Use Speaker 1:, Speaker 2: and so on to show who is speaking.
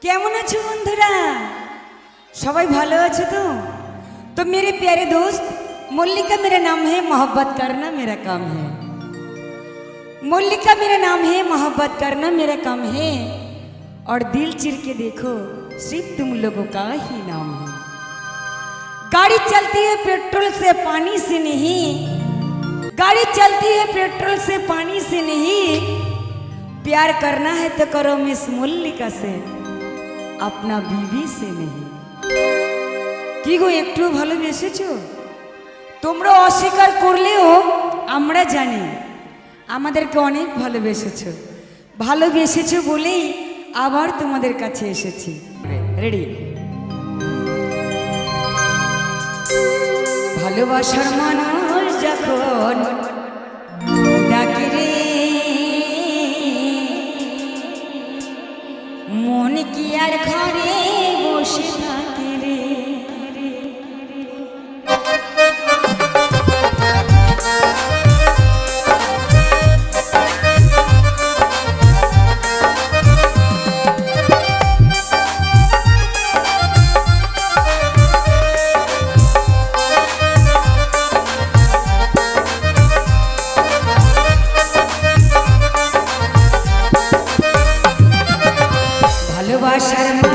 Speaker 1: কেমন আছো বন্ধুরা? সবাই ভালো আছে তো? तो मेरे प्यारे दोस्त, मल्लिका मेरा नाम है, मोहब्बत करना मेरा काम है। मल्लिका मेरा नाम है, मोहब्बत करना मेरा काम है। और दिल चिर के देखो, सिर्फ तुम लोगों का ही नाम है। गाड़ी चलती है पेट्रोल से पानी से नहीं, गाड़ी चलती है पेट्रोल से पानी से नहीं। प्यार करना है तो करो मिस मल्लिका से, अपना बीवी से नहीं। কি গো, একটু ভালোবেসেছো? তোমরা অস্বীকার করলেও আমরা জানি আমাদেরকে অনেক ভালোবেসেছো। ভালোবেসেছো বলেই আবার তোমাদের কাছে এসেছি। রেডি? ভালোবাসার মানুষ যখন ডাকে রে, মন কি আর ঘরে বসে থাকে রে। ভালোবাসার